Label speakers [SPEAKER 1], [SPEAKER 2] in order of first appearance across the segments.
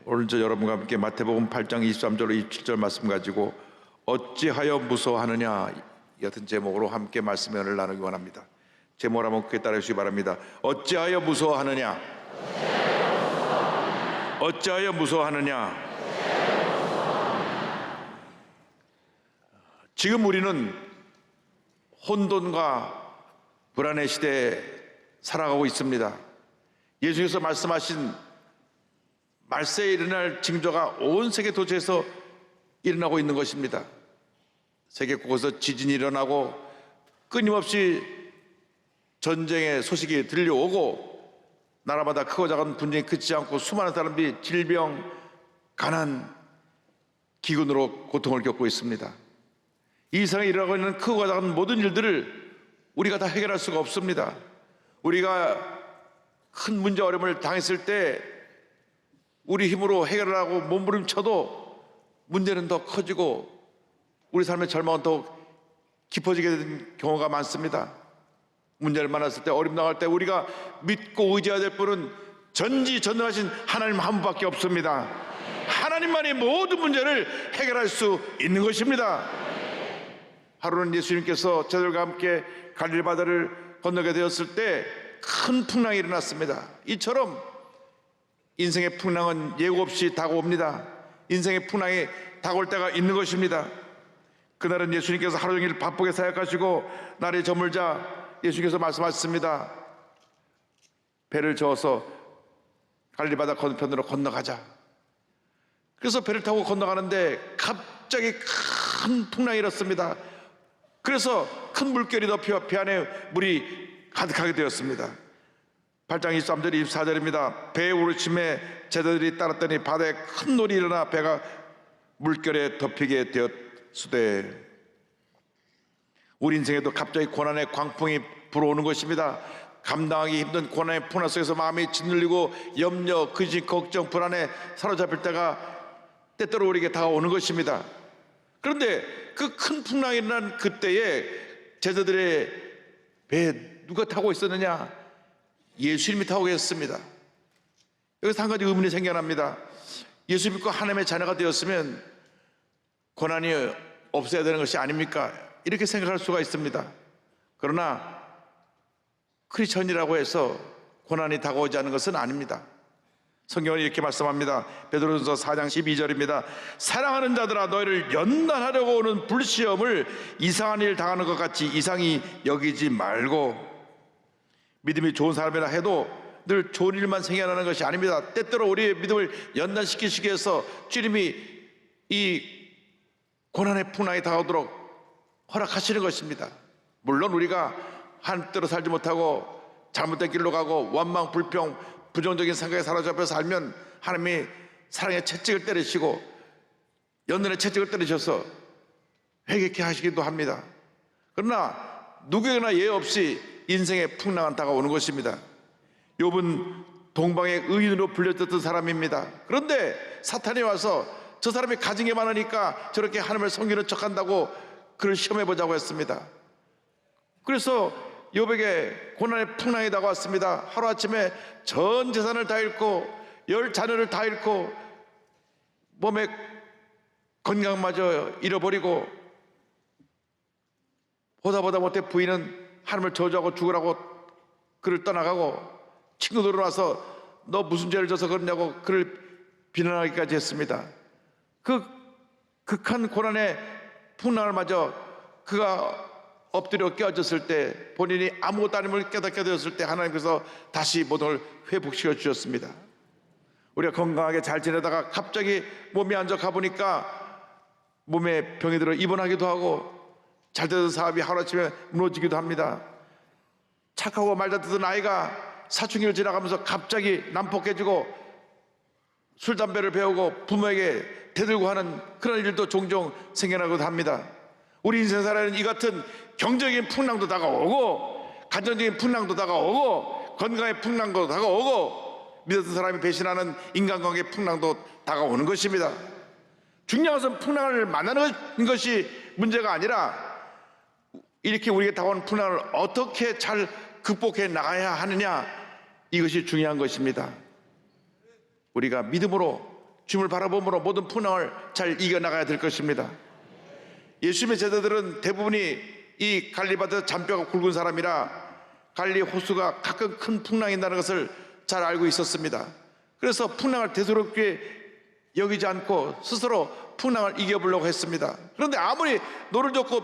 [SPEAKER 1] 오늘 저 여러분과 함께 마태복음 8장 23절로 27절 말씀 가지고 어찌하여 무서워하느냐 이 같은 제목으로 함께 말씀을 나누기 원합니다. 제목을 한번 크게 따라 주시기 바랍니다. 어찌하여 무서워하느냐, 어찌하여 무서워하느냐. 지금 우리는 혼돈과 불안의 시대에 살아가고 있습니다. 예수께서 말씀하신 말세에 일어날 징조가 온 세계 도처에서 일어나고 있는 것입니다. 세계 곳곳에서 지진이 일어나고 끊임없이 전쟁의 소식이 들려오고 나라마다 크고 작은 분쟁이 그치지 않고 수많은 사람들이 질병, 가난, 기근으로 고통을 겪고 있습니다. 이 세상에 일어나고 있는 크고 작은 모든 일들을 우리가 다 해결할 수가 없습니다. 우리가 큰 문제 어려움을 당했을 때 우리 힘으로 해결을 하고 몸부림쳐도 문제는 더 커지고 우리 삶의 절망은 더 깊어지게 되는 경우가 많습니다. 문제를 만났을 때, 어려움 당할 때 우리가 믿고 의지해야 될 분은 전지전능하신 하나님 한 분밖에 없습니다. 하나님만이 모든 문제를 해결할 수 있는 것입니다. 하루는 예수님께서 저들과 함께 갈릴리 바다를 건너게 되었을 때 큰 풍랑이 일어났습니다. 이처럼 인생의 풍랑은 예고 없이 다가옵니다. 인생의 풍랑이 다가올 때가 있는 것입니다. 그날은 예수님께서 하루 종일 바쁘게 사역하시고 날이 저물자 예수님께서 말씀하셨습니다. 배를 저어서 갈릴리 바다 건너편으로 건너가자. 그래서 배를 타고 건너가는데 갑자기 큰 풍랑이 일었습니다. 그래서 큰 물결이 덮여 배 안에 물이 가득하게 되었습니다. 8장 23절 24절입니다. 배에 오르침에 제자들이 따랐더니 바다에 큰 놀이 일어나 배가 물결에 덮이게 되었으되. 우리 인생에도 갑자기 고난의 광풍이 불어오는 것입니다. 감당하기 힘든 고난의 풍랑 속에서 마음이 짓눌리고 염려, 근심, 걱정, 불안에 사로잡힐 때가 때때로 우리에게 다가오는 것입니다. 그런데 그 큰 풍랑이 일어난 그때에 제자들의 배에 누가 타고 있었느냐? 예수님이 타고 계셨습니다. 여기서 한 가지 의문이 생겨납니다. 예수 믿고 하나님의 자녀가 되었으면 고난이 없어야 되는 것이 아닙니까? 이렇게 생각할 수가 있습니다. 그러나 크리스천이라고 해서 고난이 다가오지 않는 것은 아닙니다. 성경은 이렇게 말씀합니다. 베드로전서 4장 12절입니다. 사랑하는 자들아, 너희를 연단하려고 오는 불시험을 이상한 일 당하는 것 같이 이상히 여기지 말고. 믿음이 좋은 사람이라 해도 늘 좋은 일만 생겨나는 것이 아닙니다. 때때로 우리의 믿음을 연단시키시기 위해서 주님이 이 고난의 풍랑이 다가오도록 허락하시는 것입니다. 물론 우리가 하나님대로 살지 못하고 잘못된 길로 가고 원망, 불평, 부정적인 생각에 사로잡혀 살면 하나님이 사랑의 채찍을 때리시고 연단의 채찍을 때리셔서 회개케 하시기도 합니다. 그러나 누구에게나 예외 없이 인생의 풍랑은 다가오는 것입니다. 욥은 동방의 의인으로 불렸던 사람입니다. 그런데 사탄이 와서 저 사람이 가진 게 많으니까 저렇게 하나님을 섬기는 척한다고 그를 시험해보자고 했습니다. 그래서 욥에게 고난의 풍랑이 다가왔습니다. 하루아침에 전 재산을 다 잃고 10 자녀를 다 잃고 몸의 건강마저 잃어버리고 보다 못해 부인은 하나님을 저주하고 죽으라고 그를 떠나가고 친구들은 와서 너 무슨 죄를 져서 그러냐고 그를 비난하기까지 했습니다. 그 극한 고난의 풍랑을 맞아 그가 엎드려 깨어졌을 때 본인이 아무것도 아님을 깨닫게 되었을 때 하나님께서 다시 모든 걸 회복시켜 주셨습니다. 우리가 건강하게 잘 지내다가 갑자기 몸이 안 좋아 보니까 몸에 병이 들어 입원하기도 하고 잘 되던 사업이 하루아침에 무너지기도 합니다. 착하고 말다듣던 아이가 사춘기를 지나가면서 갑자기 난폭해지고 술, 담배를 배우고 부모에게 대들고 하는 그런 일도 종종 생겨나기도 합니다. 우리 인생살아는 이 같은 경제적인 풍랑도 다가오고 가정적인 풍랑도 다가오고 건강의 풍랑도 다가오고 믿었던 사람이 배신하는 인간관계의 풍랑도 다가오는 것입니다. 중요한 것은 풍랑을 만나는 것이 문제가 아니라 이렇게 우리에게 다가오는 풍랑을 어떻게 잘 극복해 나가야 하느냐, 이것이 중요한 것입니다. 우리가 믿음으로 주님을 바라봄으로 모든 풍랑을 잘 이겨나가야 될 것입니다. 예수님의 제자들은 대부분이 이 갈리바드 잔뼈가 굵은 사람이라 갈리 호수가 가끔 큰 풍랑이 나는 것을 잘 알고 있었습니다. 그래서 풍랑을 대수롭게 여기지 않고 스스로 풍랑을 이겨보려고 했습니다. 그런데 아무리 노를 젓고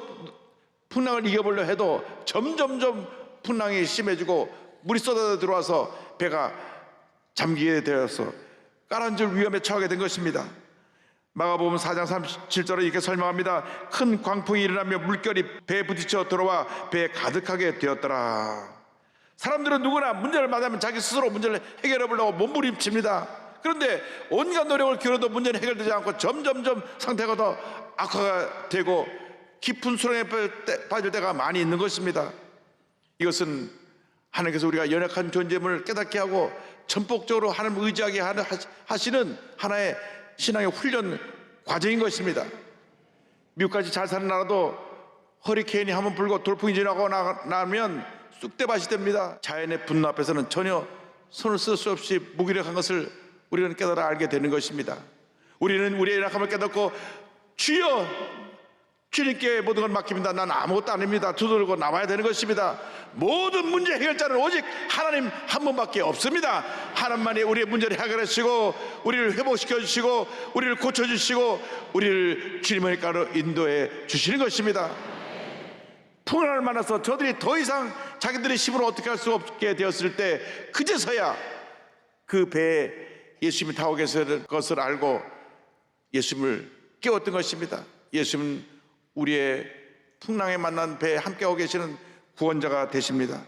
[SPEAKER 1] 풍랑을 이겨보려 해도 점점점 풍랑이 심해지고 물이 쏟아져 들어와서 배가 잠기게 되어서 가라앉을 위험에 처하게 된 것입니다. 마가복음 4장 37절에 이렇게 설명합니다. 큰 광풍이 일어나며 물결이 배에 부딪혀 들어와 배에 가득하게 되었더라. 사람들은 누구나 문제를 만나면 자기 스스로 문제를 해결해 보려고 몸부림칩니다. 그런데 온갖 노력을 기울여도 문제는 해결되지 않고 점점점 상태가 더 악화가 되고 깊은 수렁에 빠질 때가 많이 있는 것입니다. 이것은 하나님께서 우리가 연약한 존재임을 깨닫게 하고 전폭적으로 하나님 의지하게 하시는 하나의 신앙의 훈련 과정인 것입니다. 미국까지 잘 사는 나라도 허리케인이 한번 불고 돌풍이 지나고 나면 쑥대밭이 됩니다. 자연의 분노 앞에서는 전혀 손을 쓸 수 없이 무기력한 것을 우리는 깨달아 알게 되는 것입니다. 우리는 우리의 연약함을 깨닫고 주여 주님께 모든 걸 맡깁니다. 난 아무것도 아닙니다. 두들고 나와야 되는 것입니다. 모든 문제 해결자는 오직 하나님 한 분밖에 없습니다. 하나님만이 우리의 문제를 해결하시고 우리를 회복시켜 주시고 우리를 고쳐주시고 우리를 주님의 가로 인도해 주시는 것입니다. 풍랑을 만나서 저들이 더 이상 자기들의 힘으로 어떻게 할 수 없게 되었을 때 그제서야 그 배에 예수님이 타고 계시는 것을 알고 예수님을 깨웠던 것입니다. 예수님은 우리의 풍랑에 만난 배에 함께하고 계시는 구원자가 되십니다.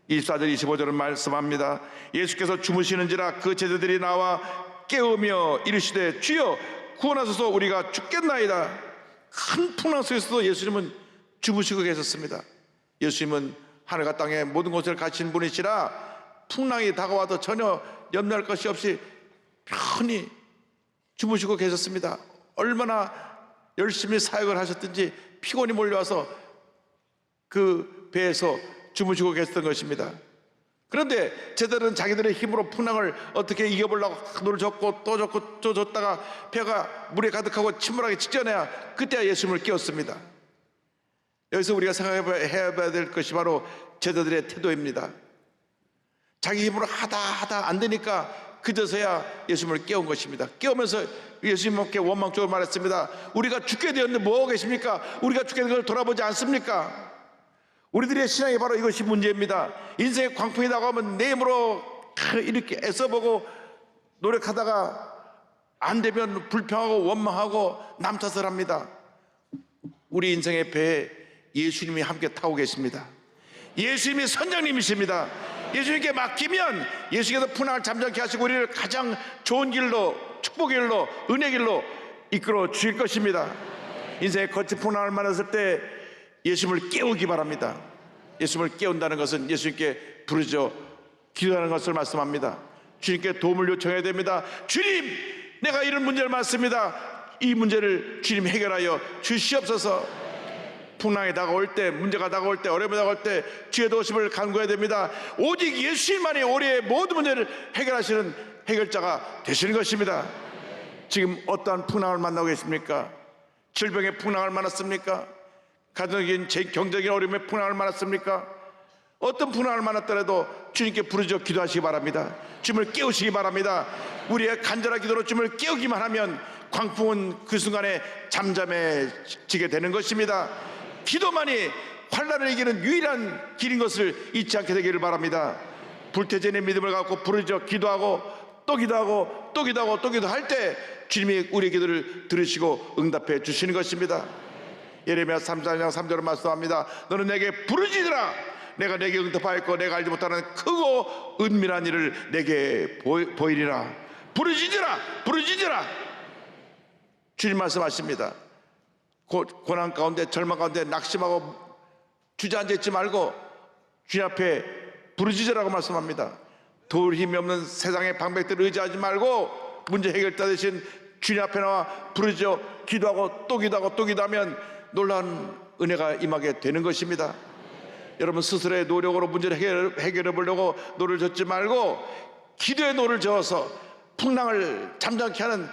[SPEAKER 1] 24절 25절은 말씀합니다. 예수께서 주무시는지라 그 제자들이 나와 깨우며 이르시되 주여 구원하소서 우리가 죽겠나이다. 큰 풍랑 속에서도 예수님은 주무시고 계셨습니다. 예수님은 하늘과 땅의 모든 곳을 가신 분이시라 풍랑이 다가와도 전혀 염려할 것이 없이 편히 주무시고 계셨습니다. 얼마나 열심히 사역을 하셨든지 피곤이 몰려와서 그 배에서 주무시고 계셨던 것입니다. 그런데 제자들은 자기들의 힘으로 풍랑을 어떻게 이겨보려고 노를 젓고 또 젓고 또 젓다가 배가 물에 가득하고 침몰하기 직전에야 그때야 예수님을 깨웠습니다. 여기서 우리가 생각해봐야 될 것이 바로 제자들의 태도입니다. 자기 힘으로 하다 안 되니까 그제서야 예수님을 깨운 것입니다. 깨우면서 예수님께 원망적으로 말했습니다. 우리가 죽게 되었는데 뭐하고 계십니까? 우리가 죽게 된 걸 돌아보지 않습니까? 우리들의 신앙이 바로 이것이 문제입니다. 인생의 광풍이 다가오면 내 힘으로 이렇게 애써보고 노력하다가 안 되면 불평하고 원망하고 남 탓을 합니다. 우리 인생의 배에 예수님이 함께 타고 계십니다. 예수님이 선장님이십니다. 예수님께 맡기면 예수님께서 풍랑을 잠잠케 하시고 우리를 가장 좋은 길로, 축복의 길로, 은혜의 길로 이끌어 주실 것입니다. 인생의 거친 풍랑을 만났을 때 예수님을 깨우기 바랍니다. 예수님을 깨운다는 것은 예수님께 부르짖어 기도하는 것을 말씀합니다. 주님께 도움을 요청해야 됩니다. 주님, 내가 이런 문제를 만났습니다. 이 문제를 주님 해결하여 주시옵소서. 풍랑이 다가올 때, 문제가 다가올 때, 어려움이 다가올 때 주의 도우심을 간구해야 됩니다. 오직 예수님만이 우리의 모든 문제를 해결하시는 해결자가 되시는 것입니다. 지금 어떠한 풍랑을 만나고 계십니까? 질병의 풍랑을 만났습니까? 가정적인 경제적인 어려움의 풍랑을 만났습니까? 어떤 풍랑을 만났더라도 주님께 부르짖어 기도하시기 바랍니다. 주님을 깨우시기 바랍니다. 우리의 간절한 기도로 주님을 깨우기만 하면 광풍은 그 순간에 잠잠해지게 되는 것입니다. 기도만이 환난을 이기는 유일한 길인 것을 잊지 않게 되기를 바랍니다. 불태전의 믿음을 갖고 부르짖어 기도하고 또 기도하고 또 기도하고 또 기도할 때 주님이 우리의 기도를 들으시고 응답해 주시는 것입니다. 예레미야 3장 3절을 말씀합니다. 너는 내게 부르짖으라. 내가 내게 응답하였고 내가 알지 못하는 크고 은밀한 일을 내게 보이리라. 부르짖으라, 부르짖으라. 주님 말씀하십니다. 고난 가운데, 절망 가운데 낙심하고 주저앉아 있지 말고 주님 앞에 부르짖으라고 말씀합니다. 도울 힘이 없는 세상의 방백들을 의지하지 말고 문제 해결자 되신 주님 앞에 나와 부르짖어 기도하고 또 기도하고 또 기도하면 놀라운 은혜가 임하게 되는 것입니다. 여러분 스스로의 노력으로 문제를 해결해 보려고 노를 젓지 말고 기도의 노를 저어서 풍랑을 잠잠케 하는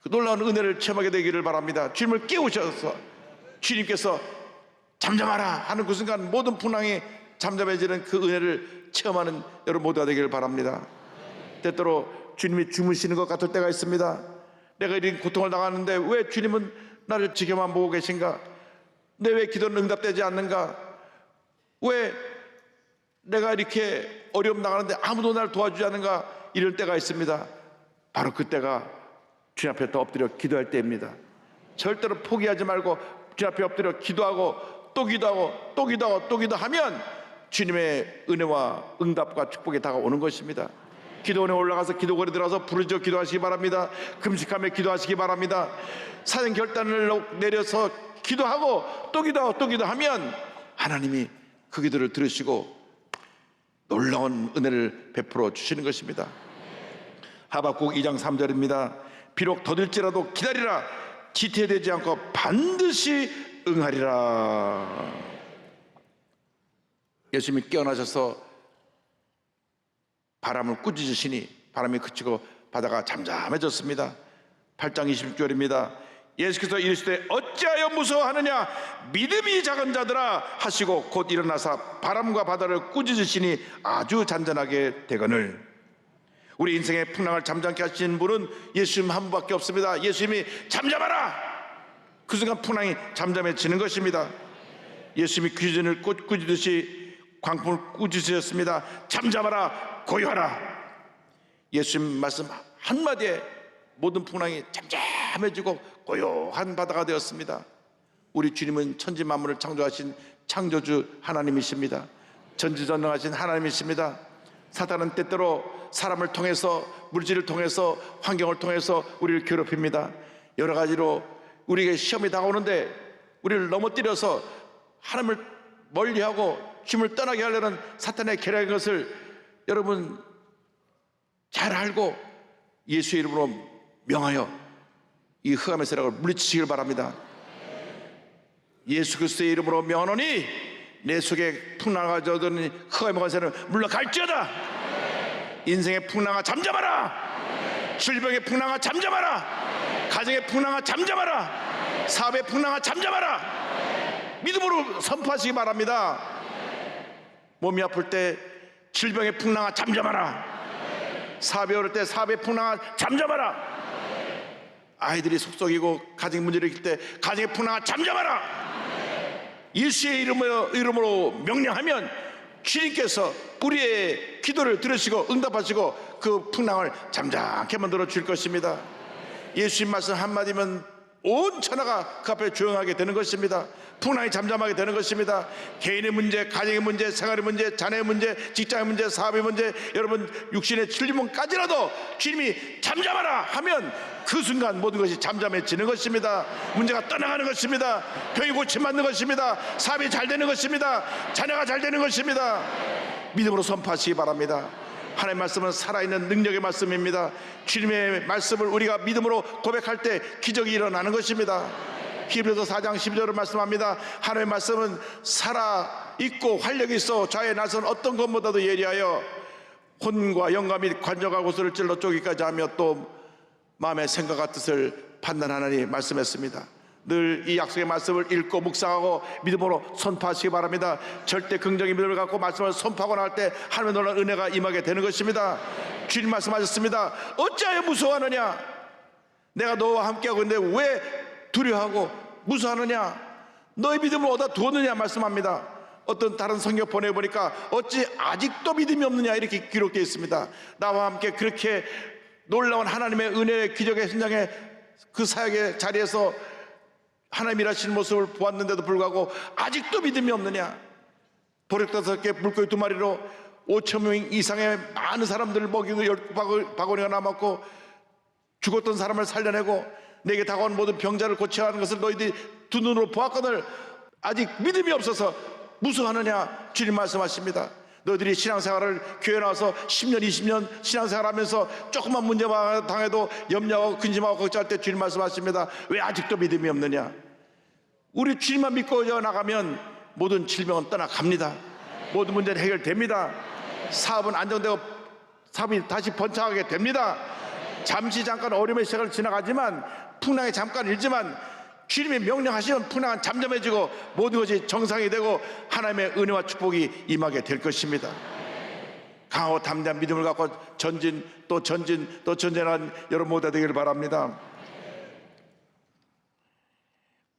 [SPEAKER 1] 그 놀라운 은혜를 체험하게 되기를 바랍니다. 주님을 깨우셔서 주님께서 잠잠하라 하는 그 순간 모든 풍랑이 잠잠해지는 그 은혜를 체험하는 여러분 모두가 되기를 바랍니다. 때때로 주님이 주무시는 것 같을 때가 있습니다. 내가 이런 고통을 당하는데 왜 주님은 나를 지켜만 보고 계신가? 내 왜 기도는 응답되지 않는가? 왜 내가 이렇게 어려움 나가는데 아무도 나를 도와주지 않는가? 이럴 때가 있습니다. 바로 그때가 주님 앞에 더 엎드려 기도할 때입니다. 절대로 포기하지 말고 주님 앞에 엎드려 기도하고 또 기도하고 또 기도하고 또 기도하면 주님의 은혜와 응답과 축복이 다가오는 것입니다. 기도원에 올라가서 기도거리 들어가서 부르짖어 기도하시기 바랍니다. 금식하며 기도하시기 바랍니다. 사정 결단을 내려서 기도하고 또 기도하고 또 기도하면 하나님이 그 기도를 들으시고 놀라운 은혜를 베풀어 주시는 것입니다. 하박국 2장 3절입니다. 비록 더딜지라도 기다리라. 지체되지 않고 반드시 응하리라. 예수님이 깨어나셔서 바람을 꾸짖으시니 바람이 그치고 바다가 잠잠해졌습니다. 8장 26절입니다. 예수께서 이르시되 어찌하여 무서워하느냐 믿음이 작은 자들아 하시고 곧 일어나사 바람과 바다를 꾸짖으시니 아주 잔잔하게 되거늘. 우리 인생의 풍랑을 잠잠케 하시는 분은 예수님 한 분밖에 없습니다. 예수님이 잠잠하라. 그 순간 풍랑이 잠잠해지는 것입니다. 예수님이 귀신을 꾸짖듯이 광풍을 꾸짖으셨습니다. 잠잠하라 고요하라. 예수님 말씀 한마디에 모든 풍랑이 잠잠해지고 고요한 바다가 되었습니다. 우리 주님은 천지 만물을 창조하신 창조주 하나님이십니다. 전지전능하신 하나님이십니다. 사탄은 때때로 사람을 통해서 물질을 통해서 환경을 통해서 우리를 괴롭힙니다. 여러 가지로 우리에게 시험이 다가오는데 우리를 넘어뜨려서 하나님을 멀리하고 주님을 떠나게 하려는 사탄의 계략인 것을 여러분 잘 알고 예수의 이름으로 명하여 이 흑암의 세력을 물리치시길 바랍니다. 예수 그리스도의 이름으로 명하노니 내 속에 풍랑아 젖은 흑암의 권세는 물러갈지어다. 인생의 풍랑아 잠잠하라. 질병의 풍랑아 잠잠하라. 가정의 풍랑아 잠잠하라. 사업의 풍랑아 잠잠하라. 믿음으로 선포하시기 바랍니다. 몸이 아플 때 질병의 풍랑아 잠잠하라. 사업이 어려울 때 사업의 풍랑아 잠잠하라. 아이들이 속썩이고 가정 문제를 일으킬 때 가정의 풍랑아 잠잠하라. 예수의 이름으로 명령하면 주님께서 우리의 기도를 들으시고 응답하시고 그 풍랑을 잠잠케 만들어 줄 것입니다. 예수님 말씀 한마디면 온 천하가 그 앞에 조용하게 되는 것입니다. 풍랑이 잠잠하게 되는 것입니다. 개인의 문제, 가정의 문제, 생활의 문제, 자녀의 문제, 직장의 문제, 사업의 문제, 여러분 육신의 질문까지라도 주님이 잠잠하라 하면 그 순간 모든 것이 잠잠해지는 것입니다. 문제가 떠나가는 것입니다. 병이 고침받는 것입니다. 사업이 잘 되는 것입니다. 자녀가 잘 되는 것입니다. 믿음으로 선포하시기 바랍니다. 하나님의 말씀은 살아있는 능력의 말씀입니다. 주님의 말씀을 우리가 믿음으로 고백할 때 기적이 일어나는 것입니다. 히브리서 4장 12절을 말씀합니다. 하나님의 말씀은 살아있고 활력이 있어 좌에 나선 어떤 것보다도 예리하여 혼과 영과 및 관절과 고소를 찔러 쪼기까지 하며 또 마음의 생각과 뜻을 판단하느니 말씀했습니다. 늘 이 약속의 말씀을 읽고 묵상하고 믿음으로 선포하시기 바랍니다. 절대 긍정의 믿음을 갖고 말씀을 선포하고 나갈 때 하나님의 놀라운 은혜가 임하게 되는 것입니다. 주님 말씀하셨습니다. 어찌하여 무서워하느냐? 내가 너와 함께하고 있는데 왜 두려워하고 무서워하느냐? 너의 믿음을 어디다 두었느냐 말씀합니다. 어떤 다른 성경 보내보니까 어찌 아직도 믿음이 없느냐 이렇게 기록되어 있습니다. 나와 함께 그렇게 놀라운 하나님의 은혜의 기적의 현장에 그 사역의 자리에서 하나님 일하시는 모습을 보았는데도 불구하고 아직도 믿음이 없느냐? 도력 5개 물고기 2마리로 5천 명 이상의 많은 사람들을 먹이고 10바구니가 남았고 죽었던 사람을 살려내고 내게 다가온 모든 병자를 고쳐야 하는 것을 너희들이 두 눈으로 보았거늘 아직 믿음이 없어서 무서워하느냐? 주님 말씀하십니다. 너희들이 신앙생활을 교회 나와서 10년 20년 신앙생활하면서 조금만 문제 당해도 염려하고 근심하고 걱정할 때 주님 말씀하십니다. 왜 아직도 믿음이 없느냐? 우리 주님만 믿고 나가면 모든 질병은 떠나갑니다. 모든 문제는 해결됩니다. 사업은 안정되고 사업이 다시 번창하게 됩니다. 잠시 잠깐 어려움의 시간을 지나가지만 풍랑이 잠깐 일지만 주님이 명령하시면 풍랑은 잠잠해지고 모든 것이 정상이 되고 하나님의 은혜와 축복이 임하게 될 것입니다. 강하고 담대한 믿음을 갖고 전진 또 전진한 여러분 모두 되기를 바랍니다.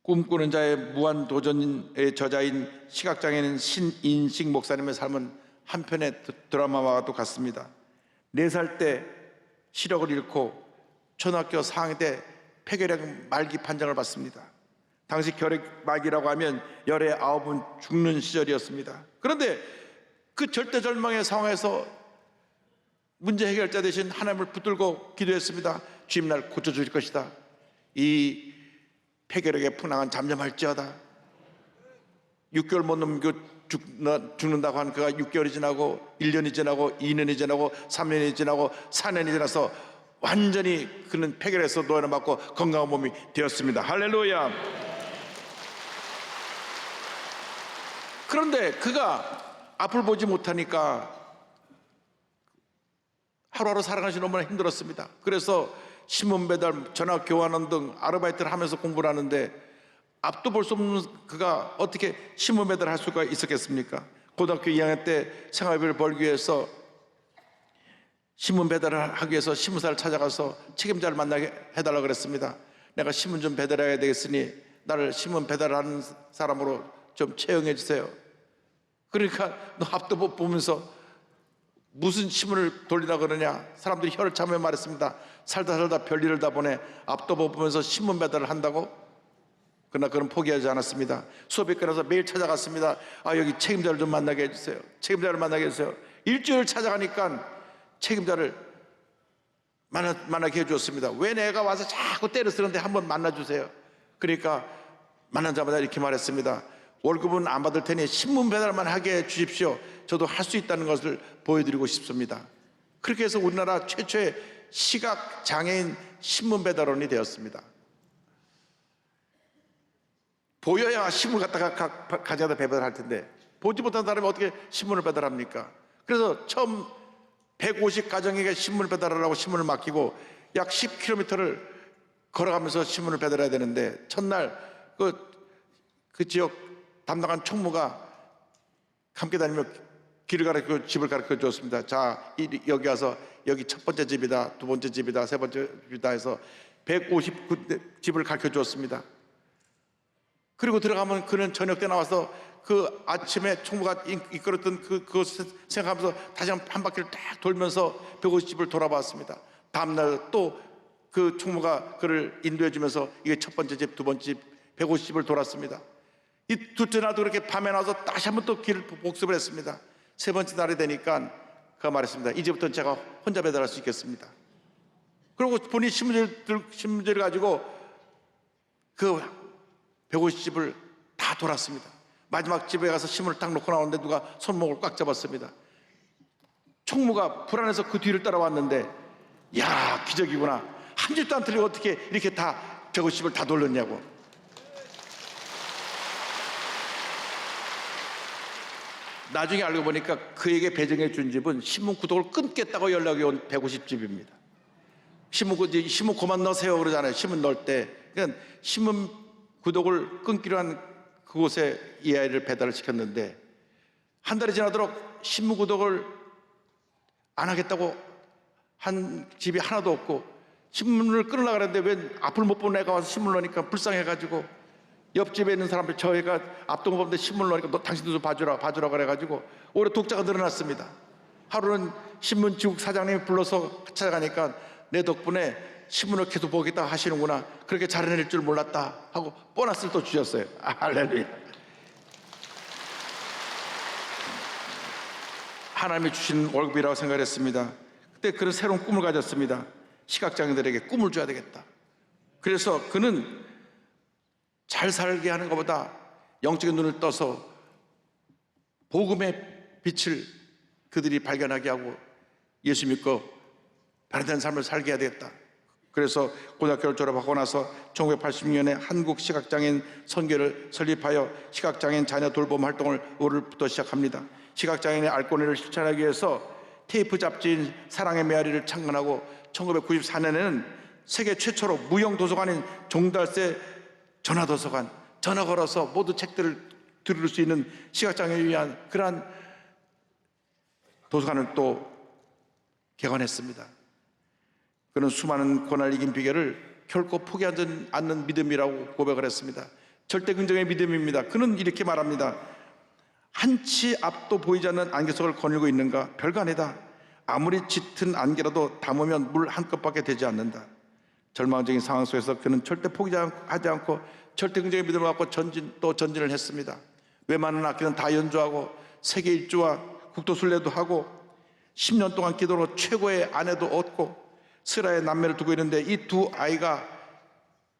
[SPEAKER 1] 꿈꾸는 자의 무한 도전의 저자인 시각장애인 신인식 목사님의 삶은 한편의 드라마와 같습니다. 4살 때 시력을 잃고 초등학교 4학년 때 폐결핵 말기 판정을 받습니다. 당시 결핵 말기라고 하면 열의 9은 죽는 시절이었습니다. 그런데 그 절대절망의 상황에서 문제 해결자 대신 하나님을 붙들고 기도했습니다. 주님 날 고쳐주실 것이다. 이 폐결핵의 풍랑은 잠잠할지어다. 6개월 못 넘기고 죽는다고 한 그가 6개월이 지나고 1년이 지나고 2년이 지나고 3년이 지나고 4년이 지나서 완전히 그는 폐결에서 노예를 받고 건강한 몸이 되었습니다. 할렐루야. 그런데 그가 앞을 보지 못하니까 하루하루 살아가시 너무나 힘들었습니다. 그래서 신문 배달, 전화 교환원 등 아르바이트를 하면서 공부를 하는데 앞도 볼 수 없는 그가 어떻게 신문 배달을 할 수가 있었겠습니까? 고등학교 2학년 때 생활비를 벌기 위해서 신문 배달을 하기 위해서 신문사를 찾아가서 책임자를 만나게 해달라고 그랬습니다. 내가 신문 좀 배달해야 되겠으니 나를 신문 배달하는 사람으로 좀 채용해 주세요. 그러니까 너 앞도 못 보면서 무슨 신문을 돌리라 그러냐. 사람들이 혀를 차며 말했습니다. 살다 별일을 다 보내. 앞도 못 보면서 신문 배달을 한다고? 그러나 그는 포기하지 않았습니다. 수업이 끝나서 매일 찾아갔습니다. 여기 책임자를 좀 만나게 해주세요. 책임자를 만나게 해주세요. 일주일 찾아가니까 책임자를 만나게 해주었습니다. 왜 내가 와서 자꾸 때려 쓰는데 한번 만나주세요. 그러니까 만나자마자 이렇게 말했습니다. 월급은 안 받을 테니 신문 배달만 하게 해 주십시오. 저도 할 수 있다는 것을 보여드리고 싶습니다. 그렇게 해서 우리나라 최초의 시각장애인 신문 배달원이 되었습니다. 보여야 신문 갖다가 가져다 배달할 텐데 보지 못한 사람이 어떻게 신문을 배달합니까? 그래서 처음 150가정에게 신문을 배달하라고 신문을 맡기고 약 10km를 걸어가면서 신문을 배달해야 되는데 첫날 그 지역 담당한 총무가 함께 다니며 길을 가르쳐 집을 가르쳐 주었습니다. 자, 여기 와서 여기 첫 번째 집이다, 두 번째 집이다, 세 번째 집이다 해서 159집을 가르쳐 주었습니다. 그리고 들어가면 그는 저녁 때 나와서 그 아침에 총무가 이끌었던 그것 생각하면서 다시 한 바퀴를 딱 돌면서 150집을 돌아봤습니다. 다음날 또 그 총무가 그를 인도해 주면서 이게 첫 번째 집, 두 번째 집, 150집을 돌았습니다. 이 둘째 날도 그렇게 밤에 나와서 다시 한번 또 길을 복습을 했습니다. 세 번째 날이 되니까 그가 말했습니다. 이제부터는 제가 혼자 배달할 수 있겠습니다. 그리고 본인이 신문지를 가지고 그 150집을 다 돌았습니다. 마지막 집에 가서 신문을 딱 놓고 나오는데 누가 손목을 꽉 잡았습니다. 총무가 불안해서 그 뒤를 따라왔는데 야, 기적이구나. 한 집도 안 틀리고 어떻게 이렇게 다 150집을 다 돌렸냐고. 나중에 알고 보니까 그에게 배정해 준 집은 신문 구독을 끊겠다고 연락이 온 150집입니다. 신문 그만 넣으세요 그러잖아요. 신문 넣을 때. 그러니까 신문 구독을 끊기로 한 그곳에 이 아이를 배달을 시켰는데 한 달이 지나도록 신문 구독을 안 하겠다고 한 집이 하나도 없고 신문을 끊으려고 그랬는데 왜 앞을 못 보는 애가 와서 신문을 넣으니까 불쌍해가지고 옆집에 있는 사람들 저 애가 앞도 못 보는데 신문을 넣으니까 너 당신도 좀 봐주라 그래가지고 올해 독자가 늘어났습니다. 하루는 신문지국 사장님이 불러서 찾아가니까 내 덕분에 신문을 계속 보겠다 하시는구나. 그렇게 잘해낼 줄 몰랐다 하고 보너스를 또 주셨어요. 할렐루야. 하나님이 주신 월급이라고 생각했습니다. 그때 그런 새로운 꿈을 가졌습니다. 시각장애인들에게 꿈을 줘야 되겠다. 그래서 그는 잘 살게 하는 것보다 영적인 눈을 떠서 복음의 빛을 그들이 발견하게 하고 예수 믿고 변화된 삶을 살게 해야 되겠다. 그래서 고등학교를 졸업하고 나서 1986년에 한국 시각장애인 선교를 설립하여 시각장애인 자녀 돌봄 활동을 올해부터 시작합니다. 시각장애인의 알권리를 실천하기 위해서 테이프 잡지인 사랑의 메아리를 창간하고 1994년에는 세계 최초로 무형 도서관인 종달새 전화도서관, 전화 걸어서 모두 책들을 들을 수 있는 시각장애인을 위한 그러한 도서관을 또 개관했습니다. 그는 수많은 고난을 이긴 비결을 결코 포기하지 않는 믿음이라고 고백을 했습니다. 절대 긍정의 믿음입니다. 그는 이렇게 말합니다. 한치 앞도 보이지 않는 안개 속을 거닐고 있는가? 별거 아니다. 아무리 짙은 안개라도 담으면 물 한 컵밖에 되지 않는다. 절망적인 상황 속에서 그는 절대 포기하지 않고 절대 긍정의 믿음을 갖고 전진을 했습니다. 웬만한 악기는 다 연주하고 세계 일주와 국도 순례도 하고 10년 동안 기도로 최고의 아내도 얻고 스라의 남매를 두고 있는데 이 두 아이가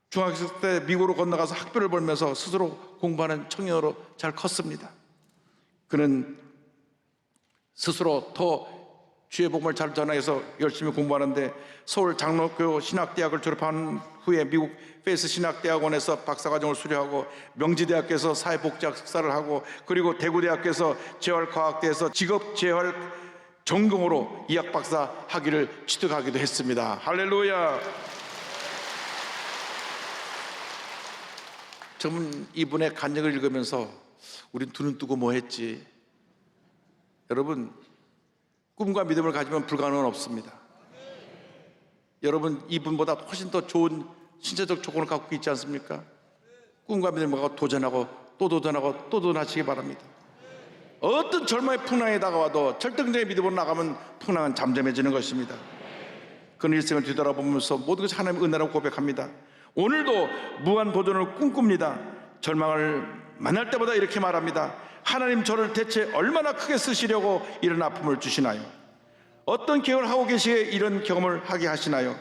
[SPEAKER 1] 중학생 때 미국으로 건너가서 학교를 벌면서 스스로 공부하는 청년으로 잘 컸습니다. 그는 스스로 더 주의 복음을 잘 전하해서 열심히 공부하는데 서울 장로교 신학대학을 졸업한 후에 미국 페이스 신학대학원에서 박사과정을 수료하고 명지대학교에서 사회복지학 석사를 하고 그리고 대구대학교에서 재활과학대에서 직업재활 전공으로 이학 박사 학위를 취득하기도 했습니다. 할렐루야. 저는 이분의 간증을 읽으면서 우린 두 눈 뜨고 뭐 했지? 여러분, 꿈과 믿음을 가지면 불가능은 없습니다. 여러분, 이분보다 훨씬 더 좋은 신체적 조건을 갖고 있지 않습니까? 꿈과 믿음을 갖고 도전하고 또 도전하고 또 도전하시기 바랍니다. 어떤 절망의 풍랑이 다가와도 절대적인 믿음으로 나가면 풍랑은 잠잠해지는 것입니다. 그런 일생을 뒤돌아보면서 모든 것이 하나님의 은혜라고 고백합니다. 오늘도 무한 도전을 꿈꿉니다. 절망을 만날 때마다 이렇게 말합니다. 하나님, 저를 대체 얼마나 크게 쓰시려고 이런 아픔을 주시나요? 어떤 계획을 하고 계시기에 이런 경험을 하게 하시나요?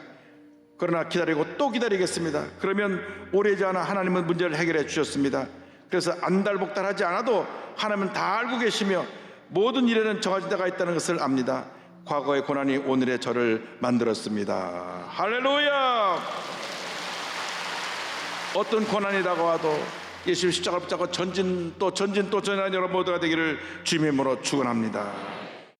[SPEAKER 1] 그러나 기다리고 또 기다리겠습니다. 그러면 오래지 않아 하나님은 문제를 해결해 주셨습니다. 그래서 안달복달하지 않아도 하나님은 다 알고 계시며 모든 일에는 정해진 데가 있다는 것을 압니다. 과거의 고난이 오늘의 저를 만들었습니다. 할렐루야. 어떤 고난이 다가와도 예수님 십자가를 붙잡고 전진 또 전진하는 여러분 모두가 되기를 주님의 이름으로 축원합니다.